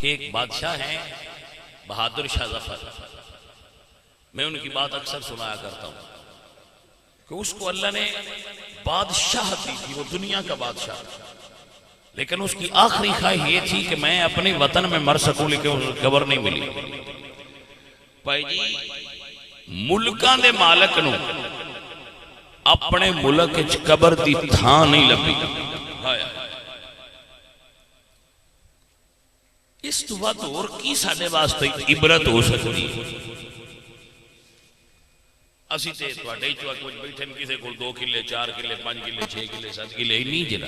ایک بادشاہ ہیں بہادر شاہ ظفر، میں ان کی بات اکثر سنایا کرتا ہوں کہ اس کو اللہ نے بادشاہ دی تھی، وہ دنیا کا بادشاہ، لیکن اس کی آخری خواہش یہ تھی کہ میں اپنے وطن میں مر سکوں، لیکن اس قبر نہیں ملی۔ بھائی جی ملکاں دے مالک نو اپنے ملک وچ قبر دی تھاں نہیں لبھی، اس تو بعد اور کی ساڈے واسطے عبرت ہو سکتی ہے؟ اسی تے تواڈے چ کچھ بیٹھے کسے کول 2 clay 4 clay 5 clay 6 clay 7 clay نہیں جڑا،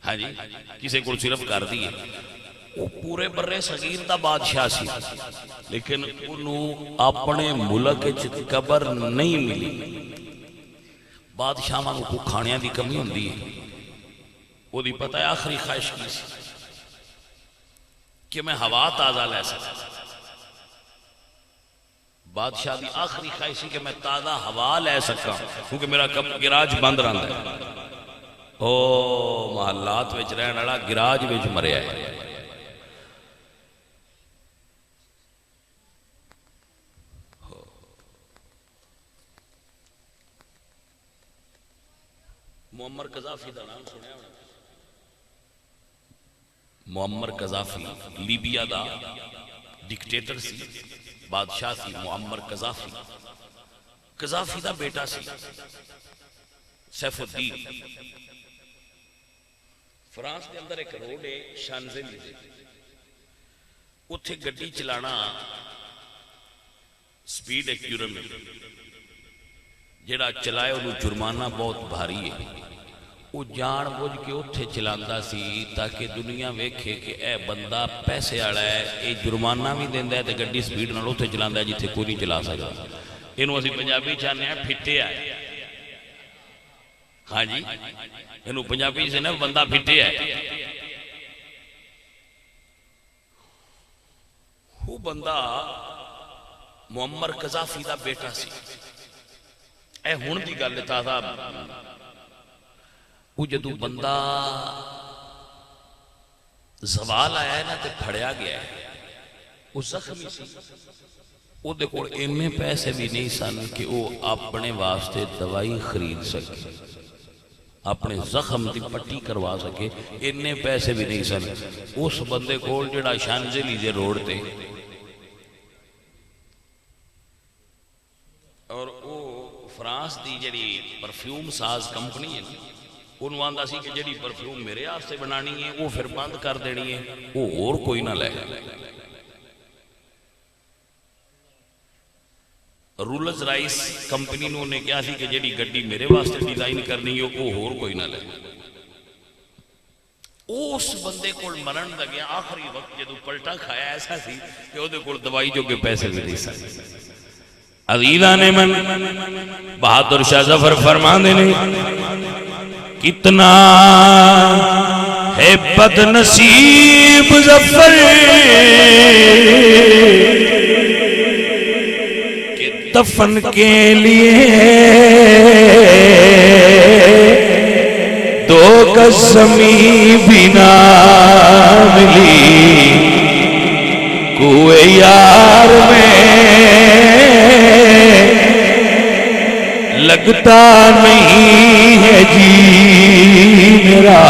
ہاں جی کسے کول صرف کر دیے، وہ پورے برے صغیر دا بادشاہ سی، لیکن انہوں اپنے ملک وچ قبر نہیں ملی۔ بادشاہاں کو کھانیاں دی کمی ہوندی ہے، وہ دی پتہ ہے آخری خواہش کی سی کہ میں ہوا تازہ لے سکتا۔ بادشاہ دی آخری خواہش کہ میں تازہ ہوا لے سکا، کیونکہ میرا گراج بند رہندا ہے۔ او محلات وچ رہن والا گراج وچ مریا ہے۔ معمر قذافی دا نام سنیا ہونا؟ معمر قذافی لیبیا دا ڈکٹیٹر سی، بادشاہ سی معمر قذافی۔ قذافی دا بیٹا سی سیف الدین۔ فرانس کے اندر ایک روڈ ہے شانزلیزے، اتھے گڈی چلانا سپیڈ ایک یورم ہے، جڑا چلائے انہوں جرمانہ بہت بھاری ہے۔ وہ جان بوجھ کے اتھے چلاندا سی تاکہ دنیا ویکھے کہ اے بندہ پیسے آڑا ہے، اے جرمانہ بھی دیندہ ہے تے گڈی سپیڈ نال اتھے چلاندا ہے جتھے کوئی نہیں چلا سکتا۔ انہوں اسی پنجابی چاہنے ہیں پھٹے آئے، ہاں جی انہوں پنجابی سے نا بندہ پھٹے آئے۔ وہ بندہ معمر قذافی دا بیٹا سی۔ اے ہون دی گل تازہ، وہ جدو بندہ زوال آیا ہے نا تے پھڑیا گیا ہے، وہ زخمی سی، وہ دیکھو اینے پیسے بھی نہیں سن کہ وہ اپنے واسطے دوائی خرید سکے، اپنے زخم دی پٹی کروا سکے، اینے پیسے بھی نہیں سن۔ اس بندے کو جڑا شانزلیزے روڈ تے، اور وہ فرانس دی جڑی پرفیوم ساز کمپنی ہے انہوں آندہ سی کہ جڑی پرفیوم میرے آپ سے بنانی ہے وہ پھر بند کر دینی ہے، وہ اور کوئی نہ لے۔ رولز رائس کمپنی نے کیا سی کہ جڑی گڈی میرے واسطے ڈیزائن کرنی ہے وہ اور کوئی نہ لے۔ اس بندے کو مرن لگیا، آخری وقت جدو پلٹا کھایا ایسا سی کہ وہ دے کول دوائی جو کے پیسے بھی نہیں سکتے۔ عزیزان من بہادر شاہ ظفر فرمان دینے کتنا ہے بد نصیب ظفر کہ دفن کے لیے 2 گز زمین بھی نہ ملی، کوئے یار میں لگتا نہیں ہے جی میرا،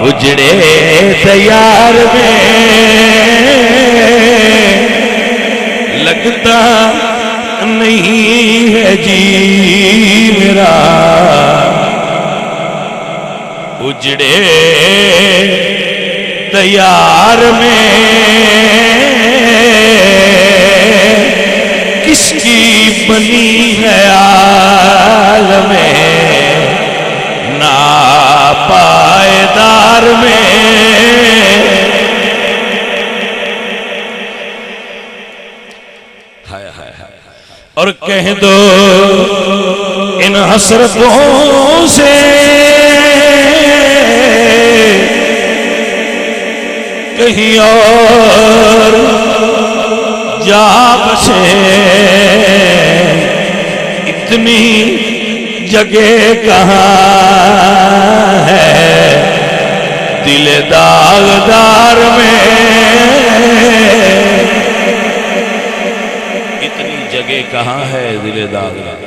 اجڑے دیار میں لگتا نہیں ہے جی میرا، اجڑے دیار میں کس کی بنی ہے عالم ناپائیدار میں۔ اور کہہ دو ان حسرتوں سے کہیں اور جا بسے، اتنی جگہ کہاں ہے دل داغدار میں اتنی جگہ کہاں ہے دل داغدار